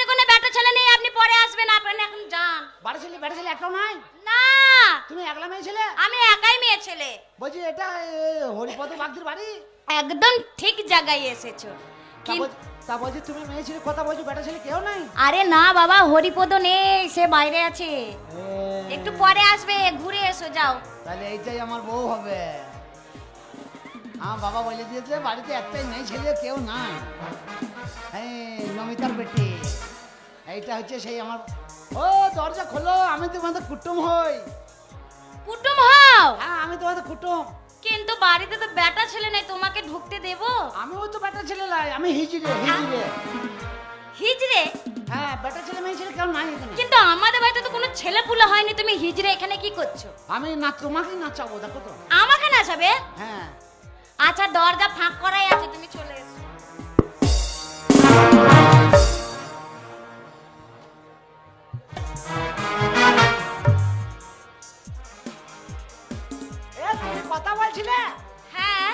কোনো বেটা ছেলে নেই, আপনি পরে আসবেন, আপনি এখন যান। বাড়ি ছেলে বেটা ছেলে একটাও নাই? না, তুমি একলা মেয়ে ছেলে? আমি একাই মেয়ে ছেলে। বলছি এটা হরিপদ বাগদির বাড়ি? একদম ঠিক জায়গায় এসেছো। তা বলছি তুমি মেয়ে ছেলে কথা বলছো, বেটা ছেলে কেউ নাই? আরে না বাবা, হরিপদ নেই, সে বাইরে আছে, একটু পরে আসবে, ঘুরে এসো, যাও। তাহলে এইটাই আমার বউ হবে। আমার বাবা বলে দিয়েছে বাড়িতে একটাই মেয়ে ছেলে কেউ নাই। হ্যাঁ, নমিতার বেটি। এইটা হচ্ছে সেই আমার। ও দরজা খোলো, আমি তোমাদের কুটুম হই। কুটুম হও? হ্যাঁ, আমি তোমাদের কুটুম। কিন্তু বাড়িতে তো বেটা ছেলে নেই, তোমাকে ঢুকতে দেব? আমিও তো বেটা ছেলে লাই, আমি হিজড়ে হিজড়ে। হিজড়ে? হ্যাঁ, বেটা ছেলে মেয়ে ছেলে কেউ নাই এখানে। কিন্তু আমাদের বাড়িতে তো কোনো ছেলে পুলে হয়নি, তুমি হিজড়ে এখানে কি করছো? আমি না তোমাকেই নাচাবো, দেখো তো। আমাকে নাচাবে? হ্যাঁ। আচ্ছা, দরজা ফাঁক করাই আছে, তুমি চলে এসো। তুমি কথা বলছিলে? হ্যাঁ।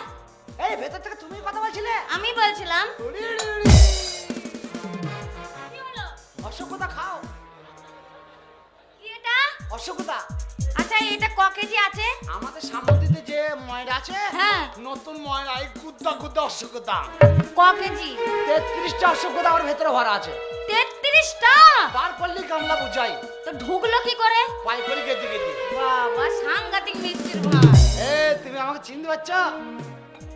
এই ভেতর থেকে তুমি কথা বলছিলে? আমি বলছিলাম। কি হলো? অসুখতা খাও। কি এটা? অসুখতা। আচ্ছা, এটা ক কেজি আছে? আমাদের সামুদ্রিতে যে ময়রা আছে, হ্যাঁ, নতুন ময়রা, এই গুদ্দা গুদ্দা অসুখতা। ক কেজি? 33টা অসুখতা ওর ভেতরে ভরা আছে। 33টা? বার করলি গামলা বুঝাই। তো ঢুকলো কি করে? পাই করে গেতে গেতে। বাবা, সাংঘাতিক মিষ্টির ভাই। তুমি আমাকে চিনতে পারছো?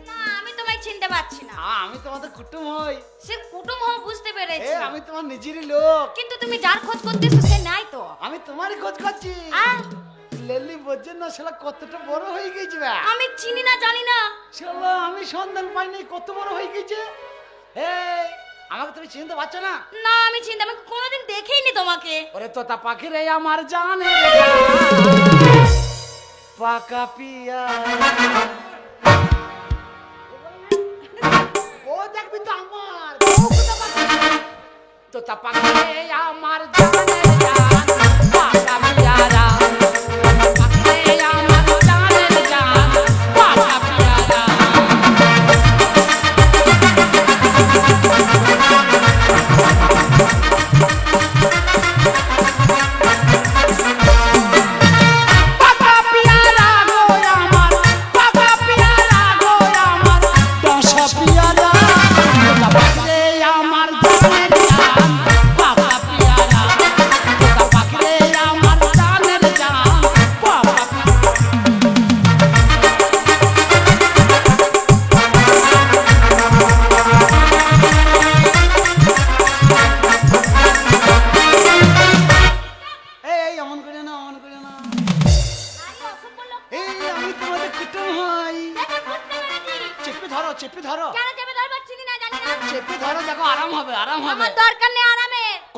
না, আমি তোমায় চিনতে পারছি না। আমি তোমাদের কুটুম হই। সে কুটুম হও বুঝতে পেরেছি। আমি তোমার নিজেরই লোক। কিন্তু তুমি যার খোঁজ করতেছো সে নাই তো। আমি তোমারই খোঁজ করছি। লেলি বোঝেন না, শালা কতটা বড় হয়ে গেছে। আমি চিনি না, জানি না। শালা আমি সন্ধান পাই নাই, কত বড় হয়ে গেছে। আমাকে তুমি চিনতে পারছো না? না, আমি চিনতে, আমি কোনোদিন দেখিনি তোমাকে। ওরে তোতা পাখি রে আমার জানে পাকা পিয়া। ও দেখবি তো আমার তোতা পাখি রে আমার জানে পাকা পিয়ারা।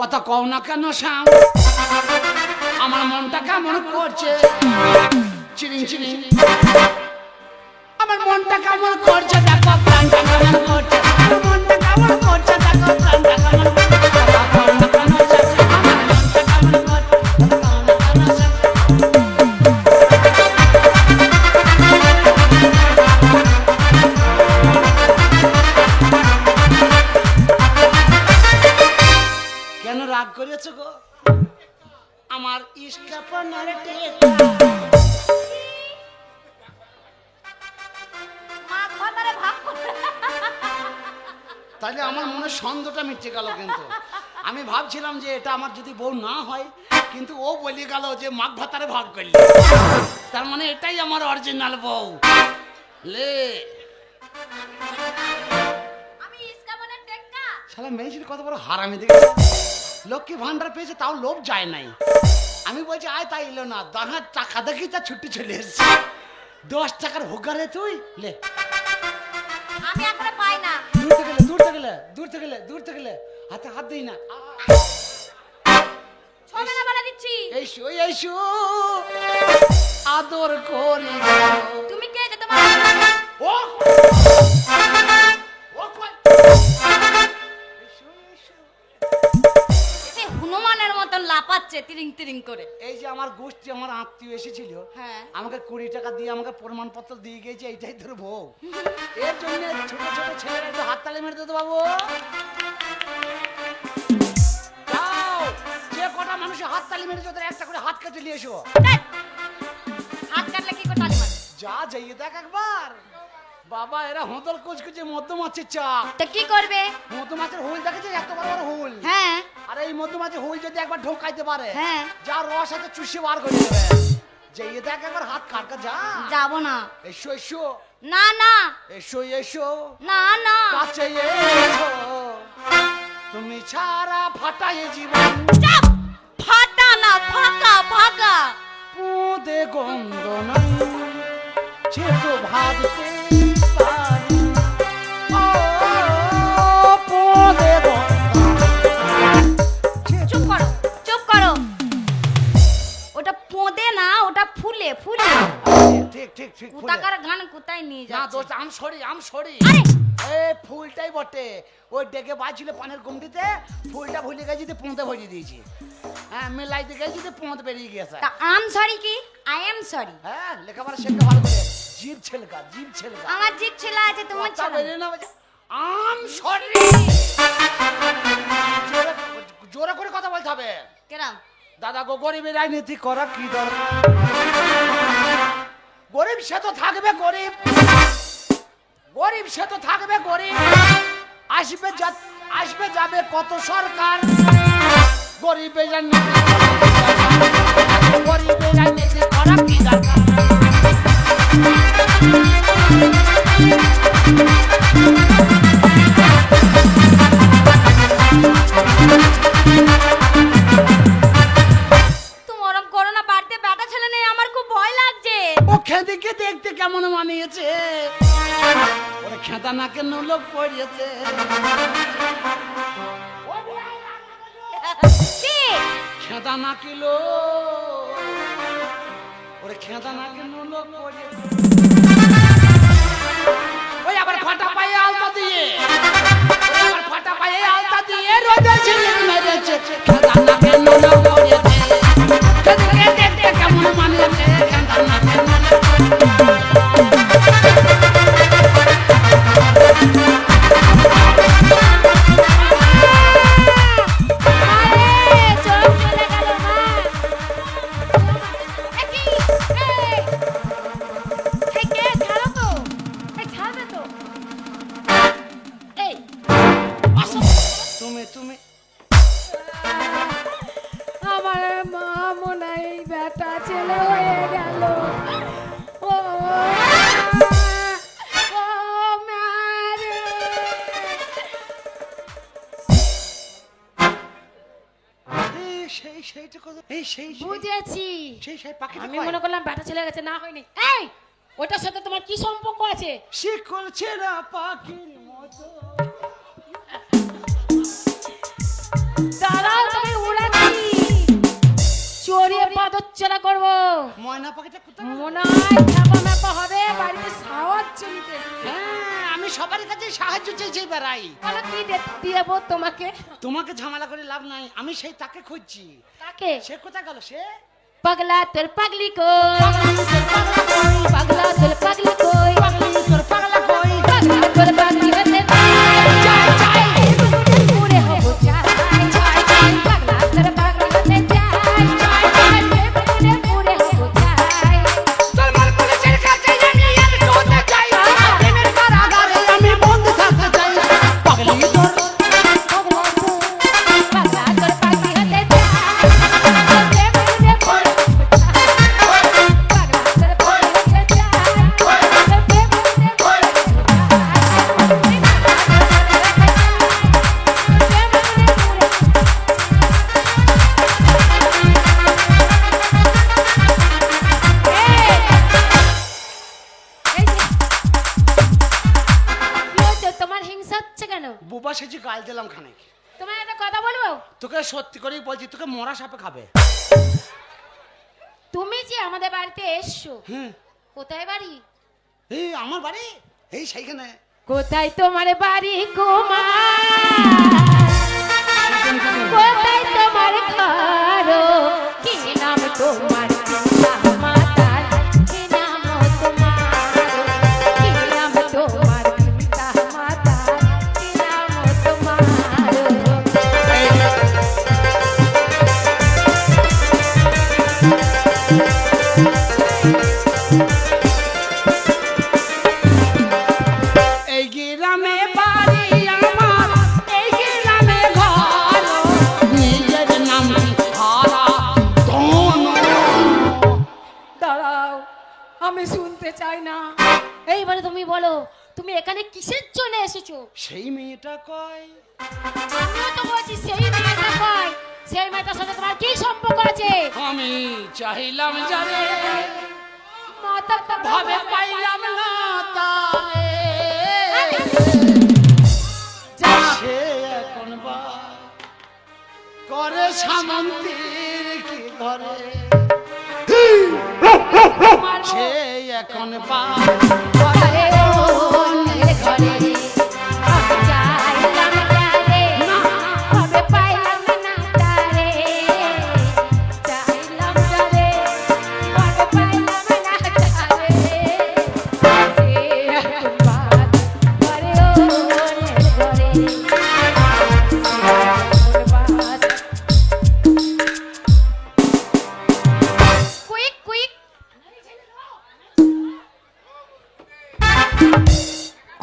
কথা কও না কেন শ্যাম, আমার মনটা কেমন করছে চিরিং চিরিং। আমার মনটা কেমন করছে দেখো, প্রাণটা কেমন করছে। আমার মনটা কেমন করছে দেখো, প্রাণটা কেমন করছে। কেন রাগ করেছো গো? আমার ইস্কাপনার টেকা তাহলে আমার মনে সন্দেহটা মিটে গেল। কিন্তু আমি ভাবছিলাম যে এটা আমার যদি বউ না হয়, কিন্তু ও বলে গেল যে মাঘ ভাতারে ভাগ করলি, তার মানে এটাই আমার অরিজিনাল বউ। লে আমি ইস্কাপনার টেকা। শালা মেয়েছিল কত বড় হারামি দেখে। লক্ষ্মী ভান্ডার পেয়েছে তাও লোভ যায় নাই। আমি বলছি আয়, তাই এলো না। দাঁড়ার টাকা দেখি তা ছুটি চলে এসছে। 10 টাকার ভোগারে তুই লে। আমি এখন পাই না। দূর থেকে গেলে হাতে হাত দিই না। ছবে না বলে দিচ্ছি। এইসো আদর করি। তুমি কে যে তোমার? ও হনুমানের মতন লাপাচ্ছে তিরিং তিরিং করে। এই যে আমার গোষ্ঠী, আমার আত্মীয় এসেছিল, আমাকে 20 টাকা দিয়ে আমাকে প্রমাণপত্র দিয়ে গেছে এইটাই তোর বউ। এর জন্য ছোট ছোট ছেলেরা একটু হাততালি মেরে দিতে বাবু। মানুষের হাত তালি মেরেছে, ওদের একটা করে হাত কেটে নিয়ে এসো। ধ্যাৎ, হাত কাটলে কি করে তালি মারবে? যা যাইয়ে দেখ একবার। বাবা এরা হোঁদল কুচকুচে মধ্যমাছের চাক। তা কি করবে? মধ্যমাছের হুল দেখেছে, এত বড় বড় হুল। হ্যাঁ আর এই মধ্যমাছের হুল যদি একবার ঢোকাইতে পারে, হ্যাঁ। যা রস আছে চুষে বার করে দেবে। যাইয়ে দেখ একবার হাত কাটকা যা। যাবো না। এসো এসো। না না এসো এসো। না না। কাছে এসো, তুমি ছাড়া ফাটায় জীবন। চাপ! ফাটা না, ফাঁকা ফাঁকা। পোদে গন্ধ নাই, সে তো ভাবতে পারি। ও পোদে গন্ধ। চুপ করো, চুপ করো। ওটা পোঁদে না, ওটা ফুলে ফুলে। ঠিক ঠিক ঠিক। কুতাকার গান কোথায় নিয়ে না যাচ্ছে? দোস্ত, আম সরি আম সরি। আরে এ ফুলটাই বটে, ওই ডেকে বাজছিল পানের গুমটিতে, ফুলটা ভুলে গেছি, পোঁতে ভরিয়ে দিয়েছি। হ্যাঁ মেলাইতে গেছি, পোঁত বেরিয়ে গেছে। তা আম সরি কি আই এম সরি? হ্যাঁ লেখাপড়া শেখা ভালো করে। জিভ ছেলকা, জিভ ছেলকা। আমার জিভ ছেলা আছে, তোমার কথা ছেলা বেরিয়ে না বাজে। আম সরি। জোরে জোরে করে কথা বলতে হবে। কেরাম? দাদা গো, গরিবের রাজনীতি করা কি দরকার? গরিব সে তো থাকবে গরিব, গরিব সে তো থাকবে গরিব। আসবে যাবে কত সরকার, গরিবের রাজনীতি গরিবের রাজনীতি করা কি দরকার? খেদিকে দেখতে কেমন মানিয়েছে, ওরে খেতা নাকে নুলোক পড়িয়েছে। খেতা নাকিলো, ওরে খেতা নাকে নুলোক পড়িয়েছে। ওই আবার ফাটা পায়ে আলতা দিয়ে, আবার ফাটা পায়ে আলতা দিয়ে রোদের ঝিলিক মেরেছে। খেতা নাকে নুলোক পড়িয়েছে, খেদিকে দেখতে কেমন মানিয়েছে, খেতা নাকে নুলোক। আমার মা মনে হয় বেটা ছেলে হয়ে গেল। ও বুঝেছি, আমি আমি মনে করলাম বেটা ছেলে গেছে, না হয়নি। এই ওটার সাথে তোমার কি সম্পর্ক আছে? শিকল ছেঁড়া পাখির মতো। দাঁড়াও, তুমি উড়াচ্ছি, চড়িয়ে পাদচ্চলা করবো। ময়না পাখিটা কোথায়? মনে হয় খ্যাপা ম্যাপা হবে, বাড়িতে সাওয়ার চলিতে। হ্যাঁ, আমি সবার কাছে সাহায্য চেয়েছি বেড়াই। বলো কি দেবো তোমাকে? তোমাকে ঝামেলা করে লাভ নাই, আমি সেই তাকে খুঁজছি। কাকে? সে কোথায় গেল? সে পাগলা তোর পাগলি কই, পাগলা তোর পাগলি কই, তোর পাগলা কই, পাগলা তোর পাগলি হতে চাই চাই, উড়ে হবো চাই চাই চাই, পাগলা তোর পাগলি হতে চাই চাই চাই, উড়ে হবো চাই। তোর মন পুলিশের কাছে আমি আর কোথা যাই, প্রেমের কারাগারে আমি বন্ধ থাকতে চাই। পাগলি তোর পাগলা তোর পাগলি হতে চাই, তোমার হিংসা হচ্ছে কেন? বুবা সেজি গাল দিলাম খানিক। তোমার একটা কথা বলবো? তোকে সত্যি করেই বলছি, তোকে মরা সাপে খাবে। তুমি যে আমাদের বাড়িতে এসছো, হ্যাঁ, কোথায় বাড়ি? এই আমার বাড়ি এই সেইখানে। কোথায় তোমার বাড়ি গো মা? কোথায় তোমার ঘর? কি নাম তোমার? মাতার কি নাম তোমার? কি নাম তোমার? মাতার কি নাম তোমার? তুমি এখানে কিসের জন্য এসেছো? সেই মেয়েটা কয় আমিও তো বলছি সেই মেয়েটা কয়, সেই মেয়েটার সাথে তোমার কি সম্পর্ক আছে? আমি চাইলাম জানে মাথা তো ভাবে পাইলাম না তারে সে এখন বা করে সামন্তীর কি ঘরে সে এখন বা করে অন্যের ঘরে আমি চাইলাম তারে, তবে পাইলাম না তারে। চাইলাম তারে, তবে পাইলাম না তারে। সে এখন বাস করে অন্যের ঘরে। কুইক কুইক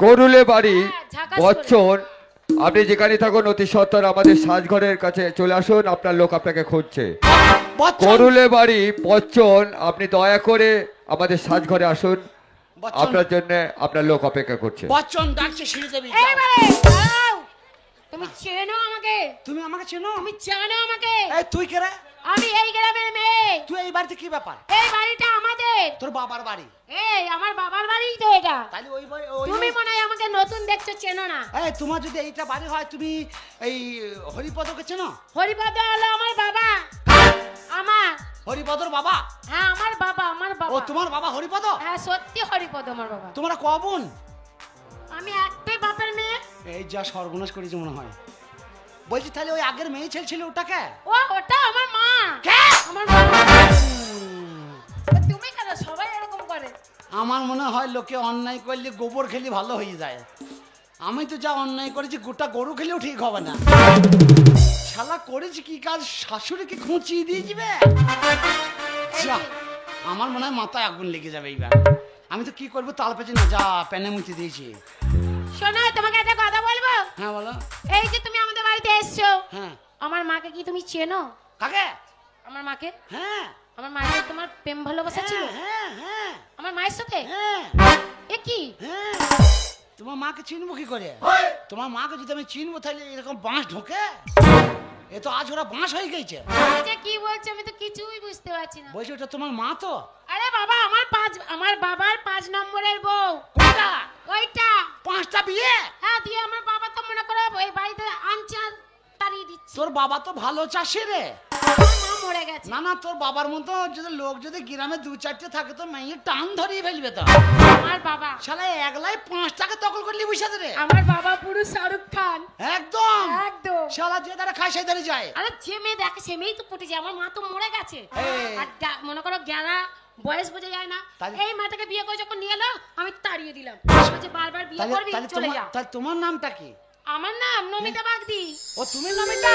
করুলে বাড়ি ঝাঁকাস বচ্চন, আপনি যেখানে থাকুন অতি সত্বর আমাদের সাজঘরের কাছে চলে আসুন, আপনার লোক আপনাকে খুঁজছে। বচ্চন, করুলে বাড়ি বচ্চন, আপনি দয়া করে আমাদের সাজঘরে আসুন, বচ্চন, আপনার জন্য আপনার লোক অপেক্ষা করছে। বচ্চন ডাকছে শ্রীদেবী। এইবারে দাঁড়াও। তুমি চেনো আমাকে? তুমি আমাকে চেনো? তুমি জানো আমাকে? এই তুই কে রে? আমি এই গ্রামের মেয়ে। তুই এই বাড়িতে কি ব্যাপার? এই বাড়িটা আমাদের। তোর বাবার বাড়ি? এই আমার বাবার বাড়ি তো এটা। তাহলে ওই বাড়ি ওই তুমি মনে হয় আমাকে নতুন দেখছো, চেনো না। এই তোমার যদি এইটা বাড়ি হয় তুমি এই হরিপদকে চেনো? হরিপদ হলো আমার বাবা। আমার, হরিপদর বাবা? হ্যাঁ আমার বাবা, আমার ও বাবা। তোমার বাবা হরিপদ? হ্যাঁ সত্যি হরিপদ আমার বাবা। তোমরা কখন? আমি একটাই বাপের মেয়ে। এই যা সর্বনাশ করেছে মনে হয়। বলছি তাহলে ওই আগের মেয়ে ছেলে ছিল ওটাকে? ও ওটা আমার মা। কে? আমার মা। তুমি কেন সবাই এরকম করে? আমার মনে হয় লোকে অন্যায় করলে গোবর খেলে ভালো হয়ে যায়। আমি তো যা অন্যায় করেছি গোটা গরু খেলেও ঠিক হবে না। শালা করেছি কি কাজ, শাশুড়িকে খুঁচিয়ে দিয়ে যাবে? যা, আমার মনে হয় মাথায় আগুন লেগে যাবে এইবার। আমি তো কি করবো তাল পেছি না, যা প্যানে মুছে দিয়েছি। শোনো তোমাকে একটা কথা বলবো। হ্যাঁ বলো। এই যে তুমি আমাদের বাড়িতে এসছো, হ্যাঁ। আমার মাকে কি তুমি চেনো? কাকে? আমার মাকে? হ্যাঁ আমার মায়ের তোমার প্রেম ভালোবাসা ছিল হ্যাঁ হ্যাঁ আমার মায়ের সাথে? হ্যাঁ এ কি? হ্যাঁ। তোমার মাকে চিনবো কি করে? তোমার মাকে যদি আমি চিনবো তাহলে এরকম বাঁশ ঢোকে? এ তো আজ ওরা বাঁশ হয়ে গেছে। এই যে কি বলছো আমি তো কিছুই বুঝতে পারছি না। বলছি ওটা তোমার মা তো? আরে বাবা আমার বাবার 5 নম্বরের বউ। কোনটা? ওইটা। 5টা বিয়ে? হ্যাঁ দিয়ে আমার বাবা তো মনে করো এই বাড়িতে আনচান তাড়িয়ে দিচ্ছে। তোর বাবা তো ভালো চাষি রে। আমার মা মরে গেছে। না না, তোর বাবার মতো যদি লোক যদি গ্রামে 2-4টে থাকে তো মেয়ে টান ধরিয়ে ফেলবে তো। আমার বাবা, শালা একলাই 5টাকে দখল করলি বসে রে। আমার বাবা পুরো শাহরুখ খান। একদম একদম। শালা যে তারা খায় সেই তারা যায়। আরে যে মেয়ে দেখে সে মেয়েই তো পটে যায়। আমার মা তো মরে গেছে। এই। আর মনে করো গেলা বয়স বোঝা যায় না। তাহলে- এই মাটাকে বিয়ে করে যখন নিয়ে এলো আমি তাড়িয়ে দিলাম। বলছে বারবার বিয়ে তাহলে করবি তাহলে চলে যা। তাহলে তোমার নামটা কি? আমার নাম নমিতা বাগদি। ও তুমি নামটা?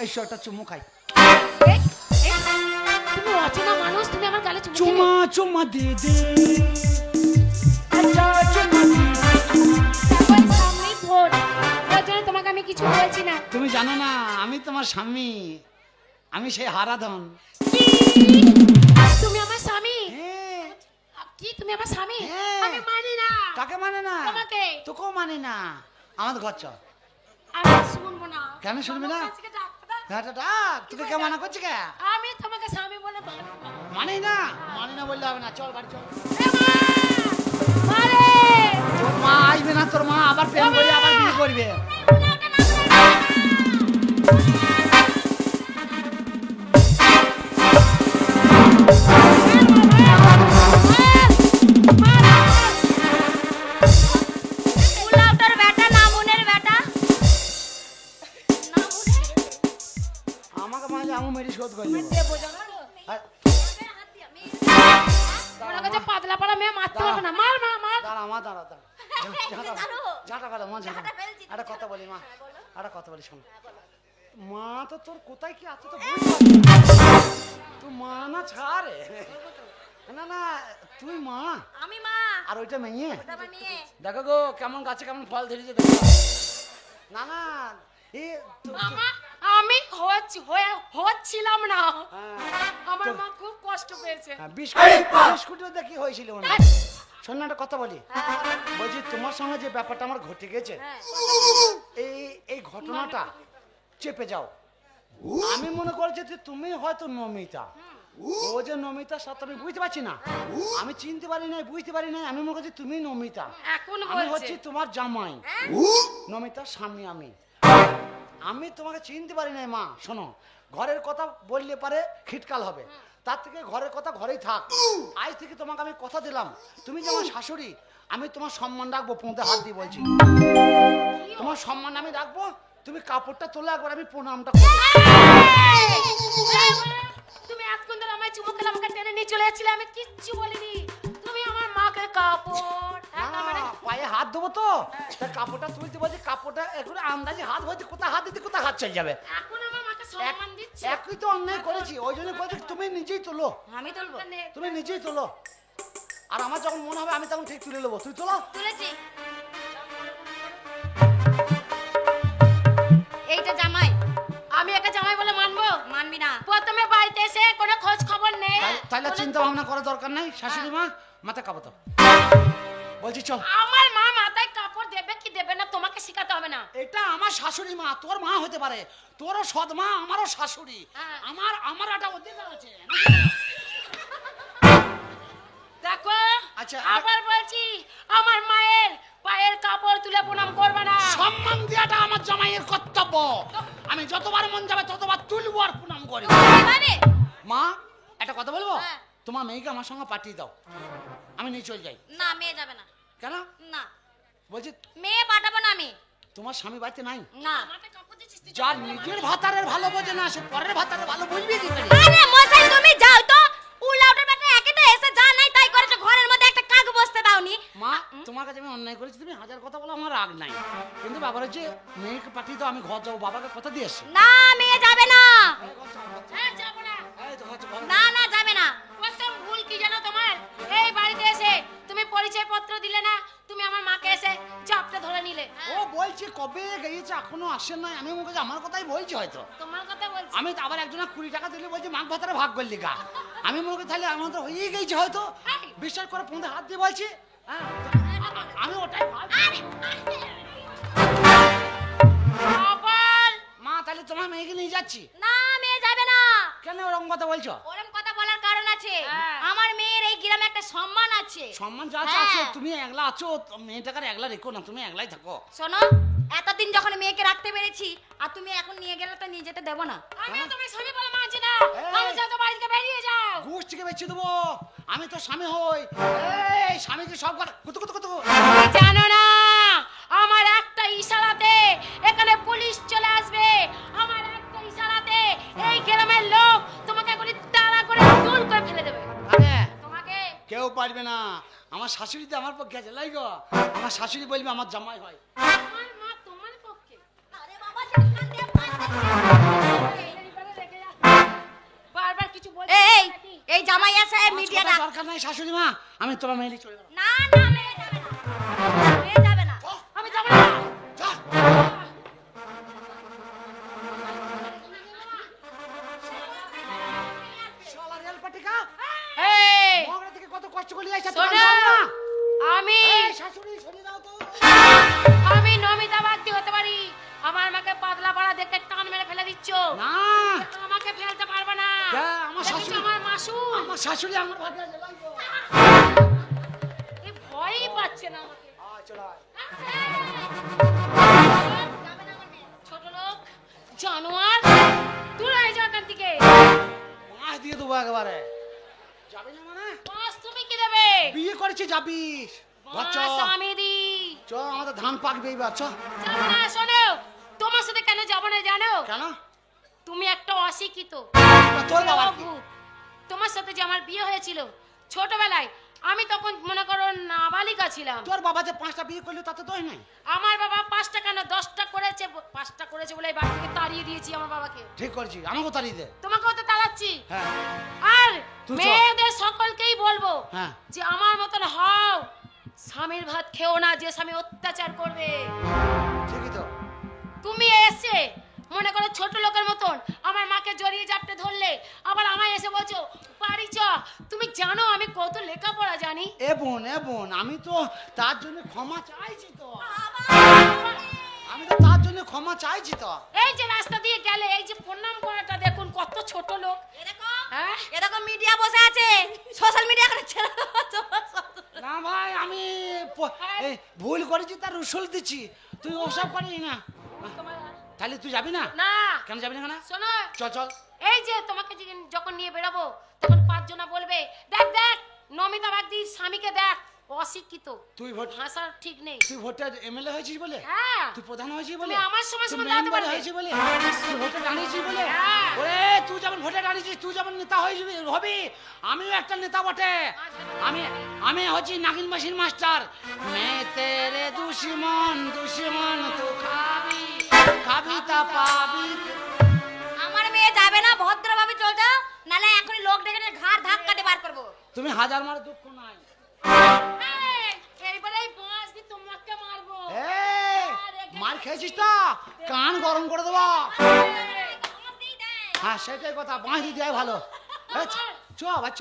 এই শটা চুমু খাই। এই, এই, তুমি অচেনা মানুষ, তুমি আমার গালে চুমু চুমা খেলে। চুমা দে দে। আচ্ছা চুমা দে দে। তারপর সামনেই ভোট, ওর জন্য তোমাকে আমি কিছু বলছি না। তুমি জানো না আমি তোমার স্বামী, আমি সেই হারাধন। কি? তুমি আমার স্বামী? হ্যাঁ। কি তুমি আমার স্বামী? হ্যাঁ। আমি মানি না। কাকে মানে না? তোমাকে। তোকেও মানে না। আমাদের ঘর চল। আমি শুনবো না। কেন শুনবি না? আমার কাছে ডাক্তার দাও। হ্যাঁ ডাক, তোকে কে মানা করছে কে? আমি তোমাকে স্বামী বলে মানি না। মানে না, মানে না বললে হবে না, চল বাড়ি চল। এ মা! মারে! তোর মা আসবে না, তোর মা আবার প্রেম করে আবার বিয়ে করবে। উলাউটার বেটা নামুনের বেটা। আমাকে মাঝে আমি মেরি শোধ করলি। দেবো জানো তো? মনে করছে পাতলা পাড়া মেয়ে মারতে পারবে না। মার মা মার। দাঁড়া মা, দাঁড়া দাঁড়া। ঝাঁটা ফেলো মা, ঝাঁটা। একটা কথা বলি মা, একটা কথা বলি শোনো। মা তো তোর কোথায় কি আছে তো বুঝতে পারছি না। তুই মা না ছাড়ে। না না তুই মা আমি মা, আর ওইটা মেয়ে। ওটা আমার মেয়ে। দেখো গো কেমন গাছে কেমন ফল ধরেছে দেখো। না না এ মামা আমি হচ্ছিলাম না। হ্যাঁ, আমার মা খুব কষ্ট পেয়েছে। বিস্কুট বিস্কুটও দেখি হয়েছিল মনে হয়। শোন না, একটা কথা বলি। বলছি তোমার সঙ্গে যে ব্যাপারটা আমার ঘটে গেছে, এই ঘটনাটা চেপে যাও। আমি মনে করছি যে তুমি হয়তো নমিতা। ও যে নমিতার সাথে আমি বুঝতে পারছি না, আমি চিনতে পারি নাই, বুঝতে পারি নাই। আমি মনে করছি তুমি নমিতা, এখন আমি বলছে হচ্ছি তোমার জামাই, নমিতার স্বামী। আমি তোমাকে চিনতে পারি নাই মা। শোনো, ঘরের কথা বললে পারে খিটকাল হবে, তার থেকে ঘরের কথা ঘরেই থাক। আজ থেকে তোমাকে আমি কথা দিলাম, তুমি যে আমার শাশুড়ি, আমি তোমার সম্মান রাখবো। পোঁতে হাত দিয়ে বলছি, তোমার সম্মান আমি রাখবো। তুমি কাপড়টা তোলে একবার, আমি প্রণামটা করবো। তুমি এতক্ষণ ধরে আমায় চুমু খেলে আমাকে টেনে নিয়ে চলে যাচ্ছিলে, আমি কিচ্ছু বলিনি। তুমি আমার মাকে কাপড় পায়ে হাত দেবো তো, তার কাপড়টা তুলতে বলছি। কাপড়টা এখন আন্দাজে হাত হয়েছে, কোথায় হাত দিতে কোথায় হাত চলে যাবে। এখন আমার মাকে সম্মান দিচ্ছে। একই তো অন্যায় করেছি, ওই জন্য বলছি তুমি নিজেই তোলো। আমি তুলবো। তুমি নিজেই তোলো, আর আমার যখন মনে হবে আমি তখন ঠিক তুলে নেবো। তুই তোলো। তুলেছি। এইটা জামাই। আমি একা জামাই বলে মানবো? মানবি না। প্রথমে বাড়িতে এসে কোনো খোঁজ খবর নেই। তাহলে চিন্তা ভাবনা করার দরকার নাই। শাশুড়ি মা, মাথায় কাপড় দাও। বলছি চল। আমার মা মাথায় কাপড় দেবে কি দেবে না তোমাকে শেখাতে হবে না। এটা আমার শাশুড়ি মা, তোর মা হতে পারে, তোরও সৎ মা, আমারও শাশুড়ি। হ্যাঁ। আমার একটা অধিকার আছে। দেখো, আচ্ছা, আবার বলছি, আমার মায়ের পায়ের কাপড় তুলে প্রণাম করবে না। সম্মান দেওয়াটা আমার জামাইয়ের কর্তব্য। আমি যতবার মন যাবে ততবার তুলবো আর প্রণাম করবো। মা, একটা কথা বলবো? হ্যাঁ। তোমার মেয়েকে আমার সঙ্গে পাঠিয়ে দাও, আমি নিয়ে চলে যাই। না, মেয়ে যাবে না। কেন? না, বলছি মেয়ে পাঠাবো না আমি। তোমার স্বামী বাড়িতে নাই? না। মাথায় কাপড় দিচ্ছিস তুই? যার নিজের ভাতারের ভালো বোঝে না, সে পরের ভাতারের ভালো বুঝবি কি করে? আরে মশাই, তুমি যাও তো। উলাউটার ব্যাটা একে তো এসে যা নাই তাই করেছে, ঘরের মধ্যে একটা কাক বসতে দাওনি। মা, তোমার কাছে আমি অন্যায় করেছি, তুমি হাজার কথা বলো, আমার রাগ নাই। কিন্তু ব্যাপার হচ্ছে মেয়েকে পাঠিয়ে দাও, আমি ঘর যাবো, বাবাকে কথা দিয়ে আসি। না, মেয়ে যাবে না। হ্যাঁ, যাবো না। এই তো হচ্ছে ঘর। না, না, যাবে না। প্রথম ভুল কি জানো তোমার? এই বাড়িতে এসে তুমি পরিচয় পত্র দিলে না, তুমি আমার মাকে এসে চাপটা ধরে নিলে। ও বলছি কবে গিয়েছে, এখনো আসেন নাই। আমি মুখে আমার কথাই বলছি হয়তো। তোমার কথা বলছি। আমি তো আবার একজনের 20 টাকা দিলে বলছি মাঘ ভাতারে ভাগ করলি গা। আমি মনে তাহলে আমাদের হয়ে গেছে হয়তো। বিশ্বাস করে ফোনে হাত দিয়ে বলছি। হ্যাঁ, আমি ওটাই ভাবছি। আবার মা, তাহলে তোমার মেয়েকে নিয়ে যাচ্ছি। না, মেয়ে যাবে না। কেন ওরকম কথা বলছো? ওরম কথা বলার কারণ আছে। হ্যাঁ। আমার মেয়ের এই গ্রামে একটা সম্মান আছে। সম্মান যা আছে হ্যাঁ। আছে, তুমি একলা আছো, মেয়েটাকে আর একলা রেখো না, তুমি একলাই থাকো। শোনো, এতদিন যখন মেয়েকে রাখতে পেরেছি, আর তুমি এখন নিয়ে গেলে তো নিয়ে যেতে দেবো না। আমি তুমি স্বামী বলে মানছি না। এই। আমি যা তো বাড়ি থেকে বেরিয়ে যাও। ঘুষ থেকে বেঁচে দেবো, আমি তো স্বামী হই। এই স্বামীকে সব কথা কুতু কুতু কুতু। তুমি জানো না, আমার একটা ইশারাতে এখানে পুলিশ চলে আসবে। আমার একটা ইশারাতে এই গ্রামের লোক তোমাকে এখনই তাড়া করে দূর করে ফেলে দেবে। আরে তোমাকে কেউ পারবে না, আমার শাশুড়ি তো আমার পক্ষে আছে লাই গো। আমার শাশুড়ি বলবে আমার জামাই হয়। আমার মা তোমার পক্ষে। আরে বাবা, জানলাম দিয়ে এইবারে রেখে যা। বারবার কিছু বলছিস এই, নাকি? এই জামাই আছে পাঁচ মিডিয়া কথা দরকার নাই শাশুড়ি মা, আমি তোমার মেয়ে চলে গেলাম। না, না, মেয়ে যাবে না। মেয়ে যাবে না। আমি যাবো না। চল। শালা রেল পাটিকা, এই, মগরা থেকে কত কষ্ট করে নিয়ে আসছে শোনো, তোমার জানো না? আমি এই শাশুড়ি সরিয়ে দাও তো। আমি নমিতা বাগদি হতে পারি। আমার মাকে পাতলা পাড়া দেখে টান মেরে ফেলে দিচ্ছ। না, আমাকে ফেলতে পারবে না। আমার দেখেছো শাশুড়ি, আমার মাসুল? আমার শাশুড়ি আমার ভাগে আছে লাই গো। এ ভয়ই পাচ্ছে না আমাকে। চলো আয়। ছোট লোক, জানোয়ার, দূর হয়ে যাও এখান থেকে। মাছ দিয়ে দেবো একেবারে। যাবি না মানে? মাস তুমি কি দেবে? বিয়ে করেছি যাবি। ঘর চ। মাস আমি দি। চ, আমাদের ধান পাকবে এইবার চ। যাবো না, শোনো, তোমার সাথে কেন যাবো না জানো? কেন? তুমি একটা অশিক্ষিত। তোর বাবা কি? অভূত। তোমার সাথে যে আমার বিয়ে হয়েছিল ছোটবেলায়, আমি তখন মনে করো নাবালিকা ছিলাম। তোর বাবা যে 5টা বিয়ে করলো তাতে দোষ নাই। আমার বাবা 5টা কেন 10টা করেছে। 5টা করেছে বলে এই বাড়ি থেকে তাড়িয়ে দিয়েছি আমার বাবাকে। ঠিক করছি, আমাকেও তাড়িয়ে দে। তোমাকেও তো তাড়াচ্ছি। হ্যাঁ আর তুই চ। মেয়েদের সকলকেই বলবো হ্যাঁ। যে আমার মতন হও, স্বামীর ভাত খেও না যে স্বামী অত্যাচার করবে। ঠিকই তো। তুমি এসে মনে করো ছোট লোকের মতন আমার মাকে জড়িয়ে জাপটে ধরলে, আবার আমায় এসে বলছো বাড়ি চ তুমি জানো আমি কত লেখাপড়া জানি এ বোন আমি তো তার জন্য ক্ষমা চাইছি তো এই যে রাস্তা দিয়ে গেলে এই যে প্রণাম করাটা দেখুন কত ছোট লোক হ্যাঁ এরকম মিডিয়া বসে আছে সোশ্যাল মিডিয়া করছে না ভাই আমি এই ভুল করেছি তার রসুল দিচ্ছি তুই ওসব করিস না তাহলে তুই যাবি না না কেন যাবি না কেন শোনো চল এই যে তোমাকে যখন নিয়ে বেরোবো তখন 5 জনা বলবে দেখ নমিতা বাগদির স্বামীকে দেখ অশিক্ষিত তুই ভোট ভাষা ঠিক নেই তুই ভোটে এমএলএ হয়েছিস বলে হ্যাঁ তুই প্রধান হয়েছিস বলে তুমি আমার সময় তুই সময় দাঁড়াতে মেম্বার পারবে। হয়েছিস বলে তুই ভোটে দাঁড়িয়েছিস বলে হ্যাঁ। ওরে তুই যেমন ভোটে দাঁড়িয়েছিস তুই যেমন নেতা হবি আমিও একটা নেতা বটে আমি হচ্ছি নাগিন মাসির মাস্টার মে তেরে দুশ্মন তু খাবি তা পাবি আমার মেয়ে যাবে না ভদ্রভাবে চল যাও নালে এখনই লোক ডেকে নিয়ে ঘাড় ধাক্কাতে বার করবো তুমি হাজার মার দুঃখ নাই এইবারেই বাঁশ দিয়ে তোমাকে মারবো এই মার খেয়েছিস তো কান গরম করে দেবো হ্যাঁ সেটাই কথা বাঁশ দিয়ে দেয় ভালো এই, চ বাচ্চ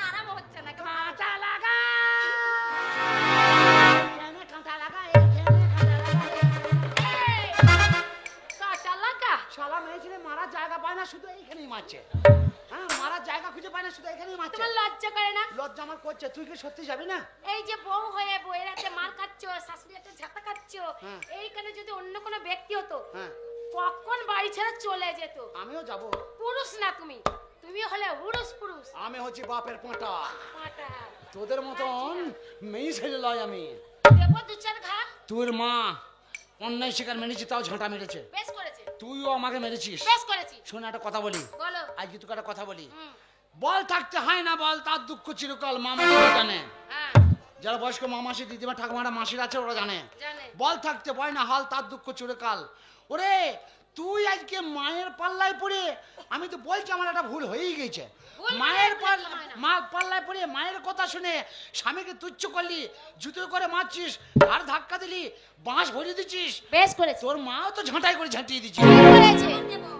আরাম হচ্ছে না কাঁটা লাগা কাঁটা লাগা শালা মেয়ে ছেলে মারার জায়গা পায় না শুধু এইখানেই মারছে হ্যাঁ মারার জায়গা খুঁজে পায় না শুধু এখানেই মারছে তোমার লজ্জা করে না লজ্জা আমার করছে তুই কি সত্যি যাবি না এই যে বউ হয়ে বউয়ের হাতে মার খাচ্ছ শাশুড়ি হাতে ঝাঁটা খাচ্ছ হ্যাঁ। এইখানে যদি অন্য কোনো ব্যক্তি হতো হ্যাঁ কখন বাড়ি ছেড়ে চলে যেত আমিও যাব পুরুষ না তুমি তুমি হলে পুরুষ আমি হচ্ছি বাপের পোঁটা পাটা তোদের মতন মেয়ে ছেলে লয় আমি দেবো 2-4 ঘা তোর মা অন্যায় শিকার মেরেছি তাও ঝাঁটা মেরেছে বেশ করেছে তুইও আমাকে মেরেছিস বেশ করেছি শোন একটা কথা বলি বলো আজকে তোকে একটা কথা বলি হুম, বল থাকতে হয় না বল তার দুঃখ চিরকাল মামা জানে হ্যাঁ যারা বয়স্ক মামাসি দিদিমা ঠাকুমারা মাসির আছে ওরা জানে জানে বল থাকতে ভয় না হাল তার দুঃখ চিরকাল ওরে তুই আজকে মায়ের পাল্লায় পড়ে আমি তো বলছি আমার একটা ভুল হয়েই গেছে ভুল মায়ের মানে ভুল হয় না। মা পাল্লায় পড়ে মায়ের কথা শুনে স্বামীকে তুচ্ছ করলি জুতো করে মারছিস আর ধাক্কা দিলি বাঁশ ভরিয়ে দিচ্ছিস বেশ করেছে তোর মাও তো ঝাঁটাই করে ঝাঁটিয়ে দিচ্ছিস করেছে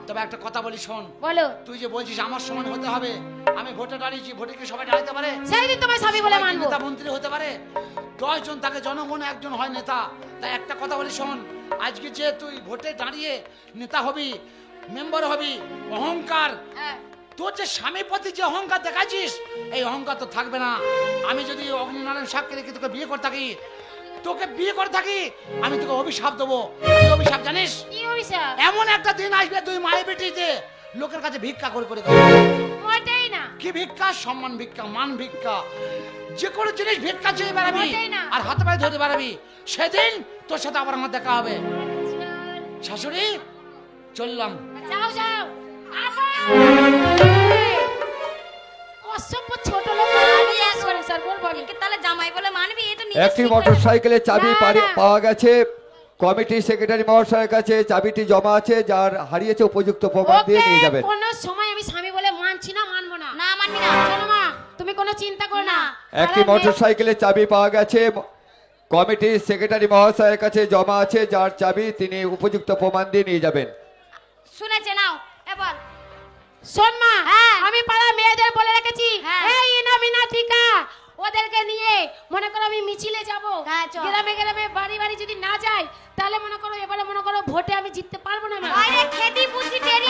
তবে একটা কথা বলি শোন বলো তুই যে বলছিস আমার সমান হতে হবে আমি ভোটে দাঁড়িয়েছি ভোটে কি সবাই দাঁড়াতে পারে সেদিন তোমার স্বামী বলে মানবো নেতা মন্ত্রী হতে পারে 10 জন তাকে জনগণ একজন হয় নেতা তাই একটা কথা বলি শোন আজকে যে তুই ভোটে দাঁড়িয়ে নেতা হবি মেম্বার হবি অহংকার হ্যাঁ তোর যে স্বামীর প্রতি যে অহংকার দেখাচ্ছিস এই অহংকার তো থাকবে না আমি যদি অগ্নিনারায়ণ সাক্ষী রেখে তোকে বিয়ে করে থাকি আমি তোকে অভিশাপ দেবো কি অভিশাপ জানিস কি অভিশাপ এমন একটা দিন আসবে তুই মায়ের বেটিতে লোকের কাছে ভিক্ষা করে ওইটাই না কি ভিক্ষা সম্মান ভিক্ষা মান ভিক্ষা যে কোনো জিনিস ভিক্ষা চেয়ে বেড়াবি মোটেই না। আর হাতে পায়ে ধরে বেড়াবি সেদিন তোর সাথে আবার আমার দেখা হবে শাশুড়ি চললাম যাও অসভ্য ছোট লোক সরি স্যার বলবো আমি তাহলে জামাই বলে মানবি এই তো একটি মোটরসাইকেলের চাবি না, না। পাওয়া গেছে কমিটি সেক্রেটারি মহাশয়ের কাছে চাবিটি জমা আছে যার হারিয়েছে উপযুক্ত প্রমাণ দিয়ে নিয়ে যাবেন কোনো সময় আমি স্বামী বলে মানছি না মানবো না না মানবি না শোনো মা তুমি কোনো চিন্তা করো না একটি মোটরসাইকেলের চাবি পাওয়া গেছে কমিটি সেক্রেটারি মহাশয়ের কাছে জমা আছে যার চাবি তিনি উপযুক্ত প্রমাণ দিয়ে নিয়ে যাবেন শুনেছে নাও এবার শোন মা হ্যাঁ। আমি পাড়া মেয়েদের বলে রেখেছি হ্যাঁ। এই ইনা মিনাথিকা ওদেরকে নিয়ে মনে করো আমি মিছিলে যাব হ্যাঁ, চল। গ্রামে বাড়ি যদি না যাই তাহলে মনে করো এবারে মনে করো ভোটে আমি জিততে পারবো না মা আরে খেদি বুদ্ধি টেরি